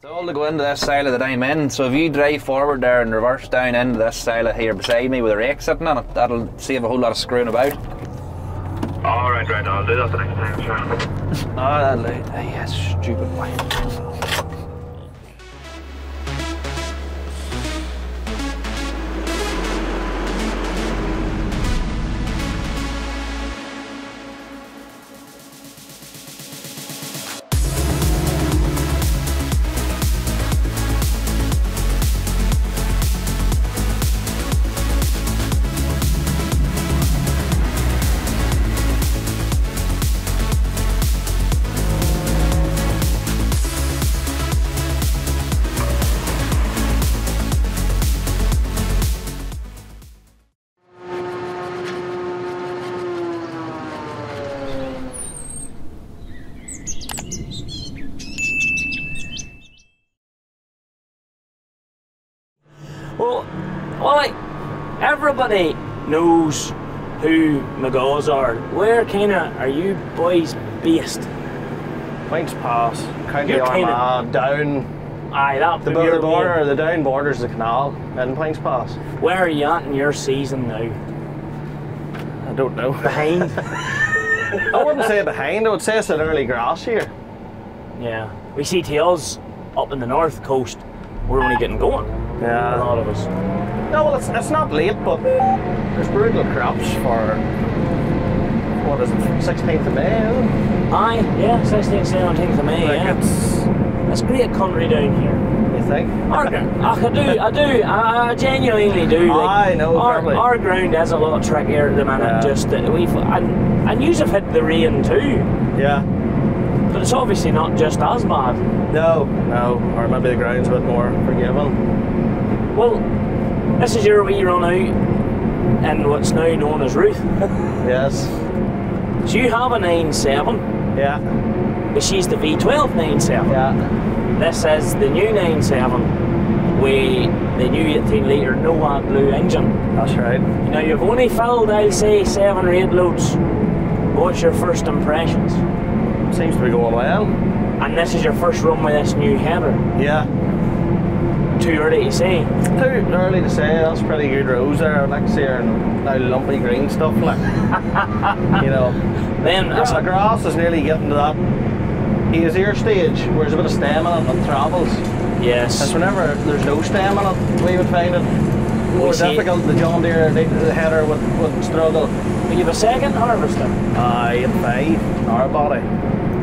It's all to go into this silo that I'm in, so if you drive forward there and reverse down into this silo here beside me with a rake sitting on it, that'll save a whole lot of screwing about. Alright, right, I'll do that the next time, sure. Oh, that'll do. Yes, stupid boy. Well, like, everybody knows who McGaws are. Where kinda are you boys based? Pinks Pass, County You're Armagh, down Aye, that the border, the down borders the canal in Pinks Pass. Where are you at in your season now? I don't know. Behind? I wouldn't say behind, I would say it's an early grass here. Yeah. We see to us up in the north coast, we're only getting going. Yeah. A lot of us. No, well, it's not late, but there's brutal crops for, what is it, 16th of May, isn't it? Aye, yeah, 16th, 17th of May, Like yeah. It's great country down here. You think? I genuinely do. Like, I know, probably. Our ground is a lot trickier at the minute, Yeah. just that and yous have hit the rain too. Yeah. But it's obviously not just as bad. No, or maybe the ground's a bit more forgiving. Well, this is your wee run out in what's now known as Ruth. Yes. So you have a 9.7, Yeah. but she's the V12 9.7. Yeah. This is the new 9.7 with the new 18 litre NOAH blue engine. That's right. Now you've only filled, I'll say, 7 or 8 loads. What's your first impressions? Seems to be going well. And this is your first run with this new header. Yeah. Too early to say. Too early to say, that's pretty good rows there. I'd like to see her now lumpy green stuff, like, you know. Then The grass is nearly getting to that easier stage, where there's a bit of stem in it and travels. yes. It's whenever there's no stem in it, we would find it more difficult. The John Deere the header would struggle. But you have a second harvester. I had 5 our body.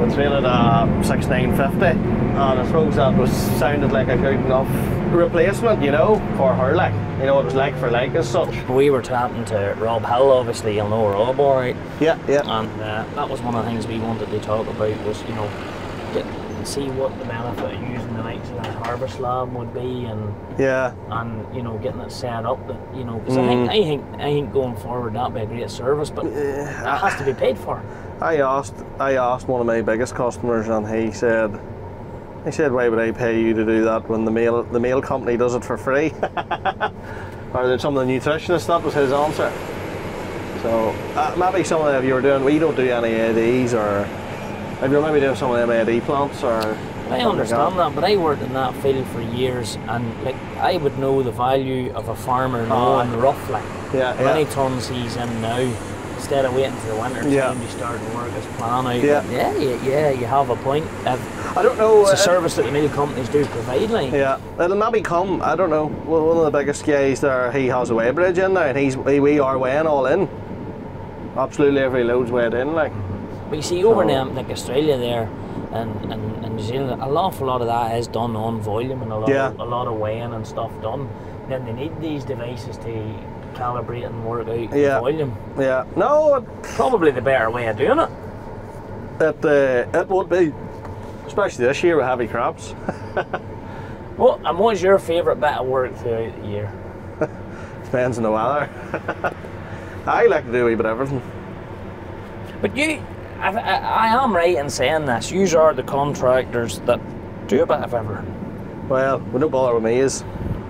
It's rated 6950, and I suppose that sounded like a good enough replacement, you know, for her, like, you know, it was like for like as such. We were chatting to Rob Hill, obviously you'll know Rob alright. Yeah. And that was one of the things we wanted to talk about was, you know, get and see what the benefit of using the likes of that harvest lab would be, and Yeah. you know, getting it set up, that, you know, because I think going forward that'd be a great service, but it has to be paid for. I asked one of my biggest customers, and he said, why would I pay you to do that when the mail company does it for free? Or did some of the nutritionists, that was his answer. So maybe some of them you were doing, we don't do any ADs, or if you're maybe doing some of them AD plants, or I understand that, but I worked in that field for years, and like I would know the value of a farmer knowing roughly how many tons he's in now, instead of waiting for the winter time to start to work his plan out. Yeah, you have a point. I don't know. It's a service that the meal companies do provide, like. Yeah, it'll maybe come, I don't know. Well, one of the biggest guys there, he has a weigh bridge in now, and we are weighing all in. Absolutely every load's weighed in, like. But you see, over in like Australia there, and New Zealand, an awful lot of that is done on volume, and a lot of weighing and stuff done. Then they need these devices to calibrate and work out the volume. Yeah, no, probably the better way of doing it. It would be, especially this year with heavy crops. And what's your favourite bit of work throughout the year? Depends on the weather. I like to do a wee bit of everything. But I am right in saying this, you are the contractors that do a bit of everything. Well, we don't bother with me is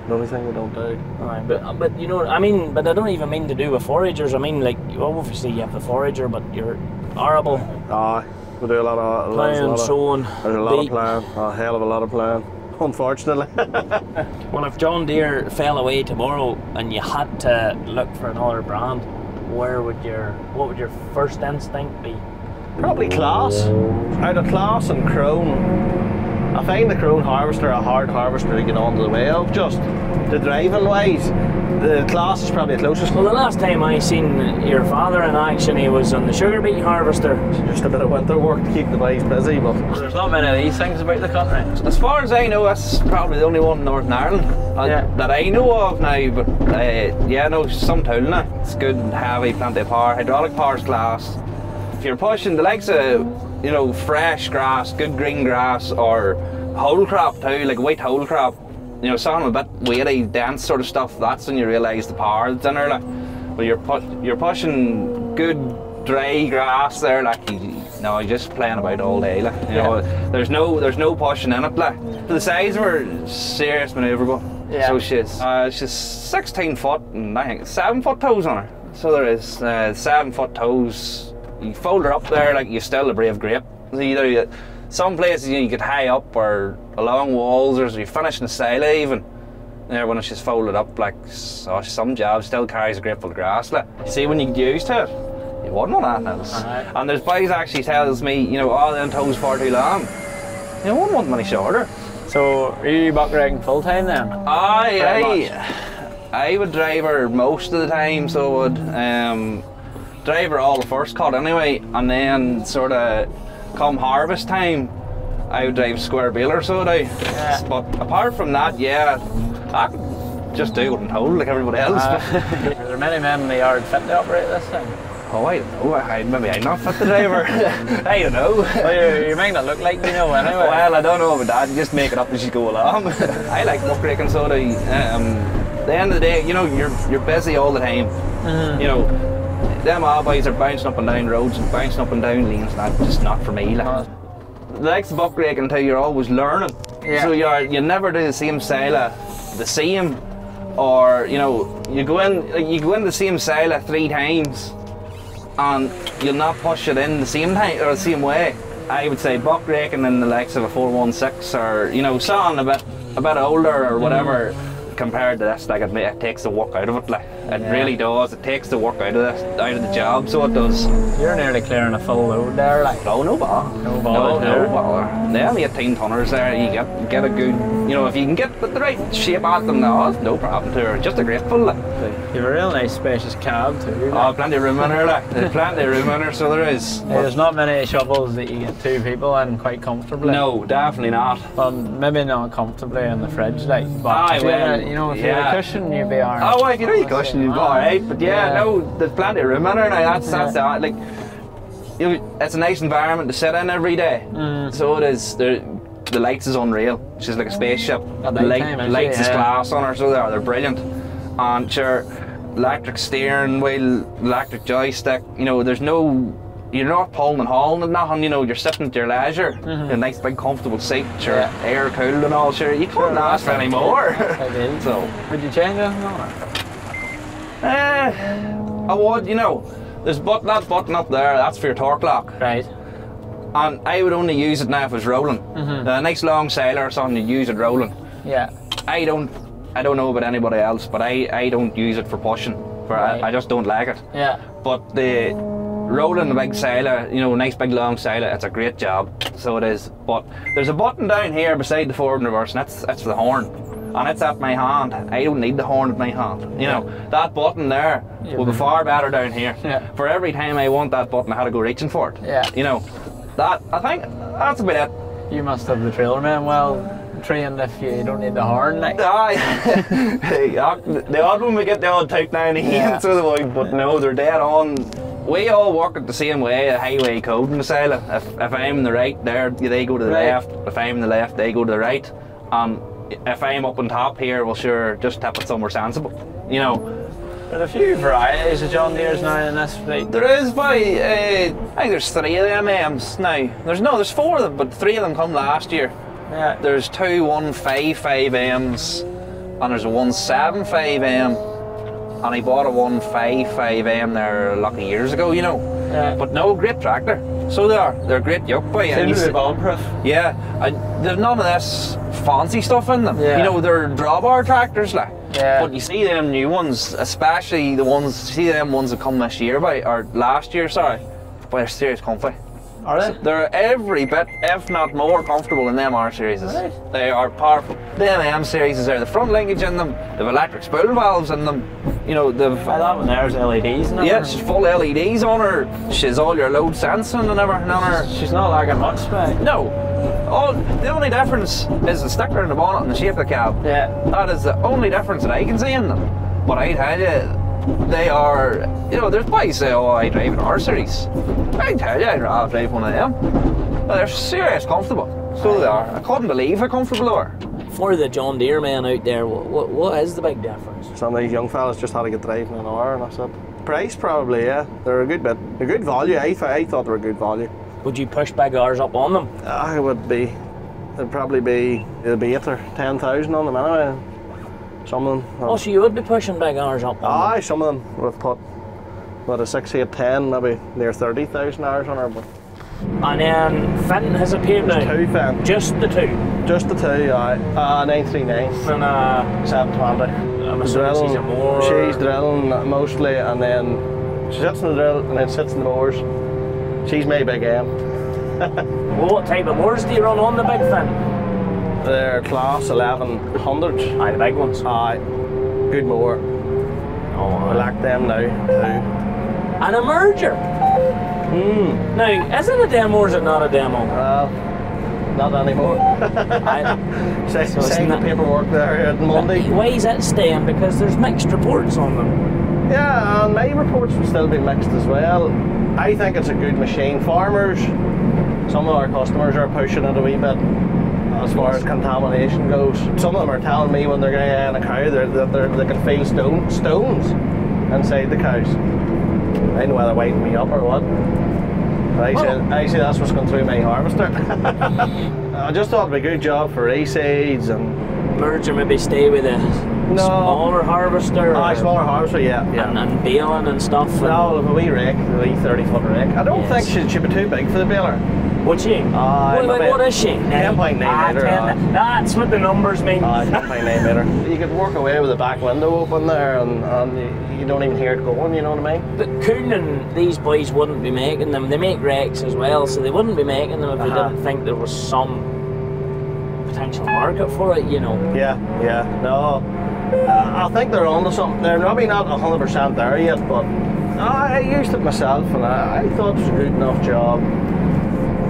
the only thing we don't do. Right, but you know, I mean, but I don't even mean to do with foragers. I mean, like, obviously you have the forager, but you're arable. We do a lot of ploughing, sowing. There's a lot of ploughing, a hell of a lot of ploughing. unfortunately. Well, if John Deere fell away tomorrow and you had to look for another brand, what would your first instinct be? Probably Claas. Out of Claas and Krone. I find the Krone Harvester a hard harvester to get onto the way of, just the driving wise. The Claas is probably the closest. Well, the last time I seen your father in action, he was on the sugar beet harvester. Just a bit of winter work to keep the boys busy, but There's not many of these things about the country. As far as I know, that's probably the only one in Northern Ireland that I know of now. But yeah, no, some tooling. It's good and heavy, plenty of power. Hydraulic power's class. If you're pushing the likes of, you know, fresh grass, good green grass, or whole crop too, like white whole crop, you know, something a bit weighty, dense sort of stuff, that's when you realise the power that's in there. Like, but you're pushing good dry grass there, like, you're just playing about all day, like, you know, there's no pushing in it, like. The size of her, serious manoeuvrable. Yeah. So she's 16 foot and I think 7 foot toes on her. So there is 7 foot toes. You fold her up there like you're still a brave grape. Either some places you get high up or along walls, or you finish in the silo even. There when it's just folded up, like, oh, some job still carries a grape full of grass. Like. See, when you get used to it, you wouldn't want anything else. And there's boys actually tells me, you know, oh, them toes far too long. You wouldn't want them any shorter. So, are you buck riding full time then? I would drive her most of the time, so I would. Drive her all the first cut anyway, and then sort of come harvest time, I would drive square baler, so would I. Yeah. But apart from that, yeah, I could just do what I'm told like everybody else. Are there many men in the yard fit to operate this thing? Oh, I don't know. Maybe I'm not fit the driver. I don't know. Well, you might not look like you know anyway. Well, I don't know about that. You just make it up as you go along. I like muckraking, so do I. At the end of the day, you know, you're busy all the time. You know. Them all boys are bouncing up and down roads and bouncing up and down lanes, and that's just not for me. Like. Like the buck raking until you're always learning. Yeah. So you never do the same silo the same, or you know, you go in the same silo 3 times and you'll not push it in the same time or the same way. I would say buck raking in the likes of a 416 or, you know, something a bit older or whatever. Compared to this, like, it takes the work out of it, like, it really does. It takes the work out of the job, so it does. You're nearly clearing a full load there, like. Oh, no bother. No bother. Them 18 tonners there, you get a good, you know, if you can get the right shape at them, no problem to her. Just a grateful, like. You have a real nice spacious cab too. Oh, plenty of room in her, like. There's plenty of room in her, so there is. There's not many shovels that you get 2 people in quite comfortably. No, definitely not. Well, maybe not comfortably in the fridge, like. But you know, if you had a cushion, you'd be alright. Oh, well, if you had a cushion, you'd be alright. But no, there's plenty of room in her now. That's like, you know, it's a nice environment to sit in every day. So it is. The lights is unreal. She's like a spaceship. The lights is class on her, so they're brilliant. And sure, electric steering wheel, electric joystick. You know, you're not pulling and hauling and nothing, you know, you're sitting at your leisure, a nice big comfortable seat, sure, air cooled and all, sure, you can't ask for any more. So, would you change anything on it? I would, you know, there's that button up there, that's for your torque lock. Right. And I would only use it now if it's rolling. A nice long sailor or something, you use it rolling. Yeah. I don't know about anybody else, but I don't use it for pushing. I just don't like it. Yeah. But the rolling the big sailor, you know, nice big long sailor, it's a great job, so it is. But there's a button down here beside the forward and reverse, and that's for the horn, and it's at my hand. I don't need the horn at my hand, you know. That button there will be far better down here. For every time I want that button, I had to go reaching for it. You know, that, I think that's about it. You must have the trailer man well trained if you don't need the horn, like. The odd one we get the odd type now and again, so the way, but no, they're dead on. We all work it the same way, a highway code in the silo. If I'm in the right, they go to the left. If I'm in the left, they go to the right. If I'm up on top here, well sure, just tap it somewhere sensible, you know. There's a few varieties of John Deere's now in this fleet. There is, I think there's 3 of them M's now. There's 4 of them, but 3 of them come last year. Yeah. There's 2 155M's and there's a 175M. And I bought a 155M there a lot of years ago, you know. But no, great tractor. So they are. They're a great yoke boy. Seem to be bomb-proof. Yeah, and there's none of this fancy stuff in them. Yeah. You know, they're drawbar tractors, like. Yeah. But you see them new ones, especially the ones, see them ones that come this year, or last year, sorry, but they're serious comfy. Are they? They're every bit, if not more, comfortable than them R series. Right. They are powerful. Them M series are the front linkage in them. They've electric spool valves in them. You know, they've. That one there's LEDs in it. Yeah, she's full LEDs on her. She's all your load sensing and everything on her. She's not lagging much, mate. No. The only difference is the sticker in the bonnet and the shape of the cab. Yeah. That is the only difference that I can see in them. But I tell you, they are, you know, there's boys say, oh, I drive an R series. I tell you, I'd rather drive one of them. But they're serious comfortable. So they are. I couldn't believe how comfortable they are. For the John Deere men out there, what is the big difference? Some of these young fellas just had to get driving an hour, and that's it. Price, probably, yeah. They're a good bit. A good value. I thought they were good value. Would you push big R's up on them? I would be. It'd probably be. It'd be 8 or 10,000 on them anyway. Some of them. Oh, so you would be pushing big R's up on them? Aye, some of them would have put. With a 6, 8, 10, maybe near 30,000 hours on her. But And then Fenton has appeared now. two Fenton. Just the two. Just the two, aye. 939. And 720. I'm assuming she's a more. She's drilling mostly, and then she sits in the drill and then sits in the mowers. She's my big M. Well, what type of mowers do you run on the big Fenton? They're class 1100s. Aye, the big ones. Aye, good mower. Oh, I like them now too. And a merger. Now, is it a demo or is it not a demo? Well, not anymore. Sign the paperwork there at Monday. Why is it staying? Because there's mixed reports on them. Yeah, and my reports will still be mixed as well. I think it's a good machine. Farmers, some of our customers are pushing it a wee bit as far as contamination goes. Some of them are telling me when they're getting in a cow that they can feel stones inside the cows. I don't know whether they're winding me up or what. But I say that's what's going through my harvester. I just thought it'd be a good job for reseeds and Merger maybe stay with a smaller harvester. Aye, smaller harvester, yeah. And baling and stuff. No, a wee rake, a wee 30-foot rake. I don't think she'd be too big for the baler. Would she? What is she? 10.9 metre. That's what the numbers mean. 10.9 metre. You could work away with the back window open there and you don't even hear it going, you know what I mean? But Coonan, these boys wouldn't be making them. They make rakes as well, so they wouldn't be making them if they didn't think there was some potential market for it, you know. Yeah, no. I think they're onto something. They're maybe not 100% there yet, but I used it myself and I thought it was a good enough job.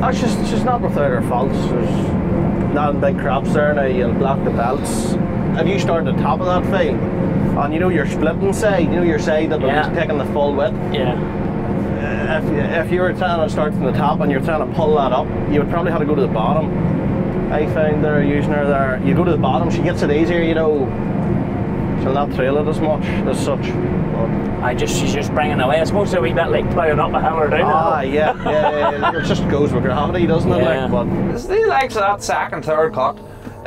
It's just not without her faults. There's not big crops there now, you'll block the belts. If you start at the top of that field, and you know you're splitting side, you know your side that is taking the full width. Yeah. If you were trying to start from the top and you're trying to pull that up, you would probably have to go to the bottom. I found they're using her there. You go to the bottom, she gets it easier, you know. She'll not trail it as much as such. She's just bringing away. I suppose it's a wee bit like ploughing up a hill or down a hill. Yeah. It just goes with gravity, doesn't it? Yeah. Like, but He likes that second, third cut.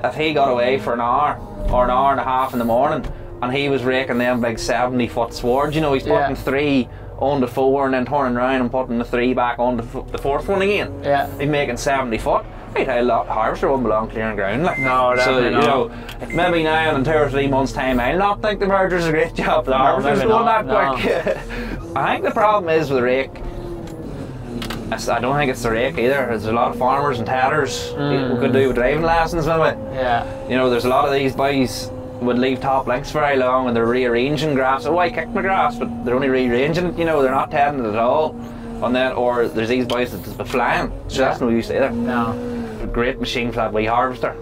If he got away for an hour or an hour and a half in the morning and he was raking them big 70-foot swords, you know, he's putting 3 on the 4 and then turning around and putting the 3 back on the 4th one again. Yeah. He's making 70 foot. I'd tell you, harvester wouldn't belong clearing ground. Like. No, so, definitely you know, maybe now in 2 or 3 months' time, I'll not think the merger's a great job. The harvester's going that quick. I think the problem is with the rake. I don't think it's the rake either. There's a lot of farmers and tatters who could do with driving lessons with it. Yeah. You know, there's a lot of these boys would leave top links very long and they're rearranging grass. Oh, I kicked my grass, but they're only rearranging it. You know, they're not tending it at all. And then, or there's these boys that just be flying. So that's no use either. No. Great machine for that wee harvester.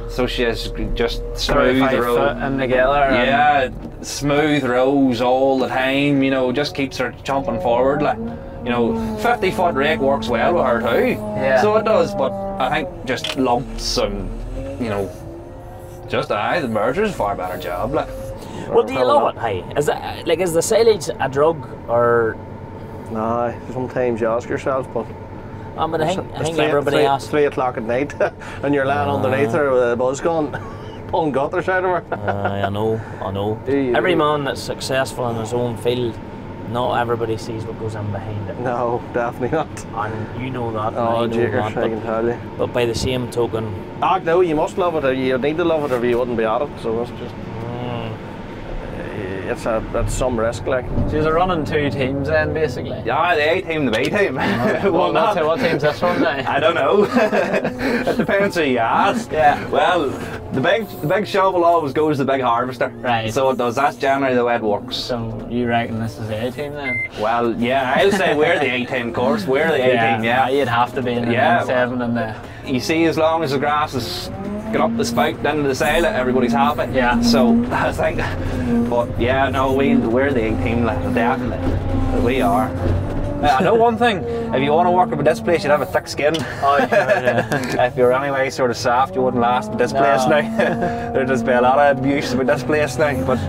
So she has just smooth rows and together. Yeah, smooth rows all the time. You know, just keeps her chomping forward. Like, you know, 50-foot rake works well with her too. Yeah. So it does, but I think just lumps and you know, just the merger's a far better job. Like. Well, do you love it? Hey, is the silage a drug or? No, sometimes you ask yourself, but. But I think everybody asks. 3 o'clock at night, and you're laying underneath her with a buzz gun, pulling gutters out of her. I know. Every man that's successful in his own field not everybody sees what goes in behind it. No, definitely not. And you know that. Oh, and I know jiggers, that, I can tell you. but by the same token, No, you must love it. You need to love it or you wouldn't be at it. So it's just, it's some risk, like. so you're running 2 teams then, basically. Yeah, the A team, the B team. Well, what team's this one now? I don't know. It depends who you ask. Yeah. Well, the big shovel always goes to the big harvester. Right. So it does. That's generally the way it works. So you reckon this is the A team then? Well, yeah, I'll say we're the A team course. We're the A team, yeah. You'd have to be in the Yeah. N7 and the. You see, as long as the grass is get up the spout, then the sail, everybody's happy. Yeah. So I think, but yeah, no, we're the A team, like, definitely. We are. I know one thing. If you want to work with this place, you'd have a thick skin. Oh, yeah. If you're anyway sort of soft, you wouldn't last with this place now. There'd just be a lot of abuse with this place now. But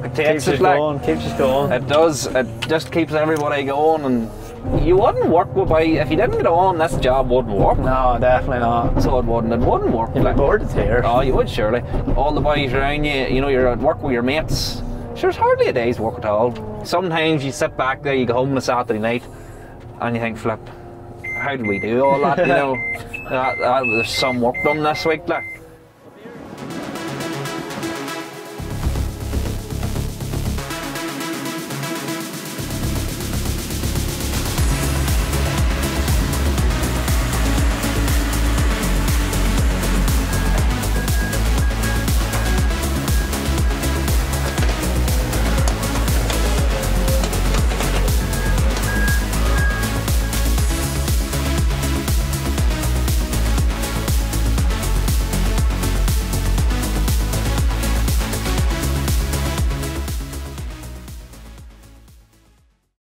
it takes Keeps it, you like, going, keeps you going. it does. It just keeps everybody going, and you wouldn't work with if you didn't get on. This job wouldn't work. No, definitely not. So it wouldn't work. You'd be bored to tears. Oh, you would surely. All the boys around you, you know, you're at work with your mates. Sure, it's hardly a day's work at all. Sometimes you sit back there, you go home on a Saturday night, and you think, flip, how did we do all that? You know, there's some work done this week, like.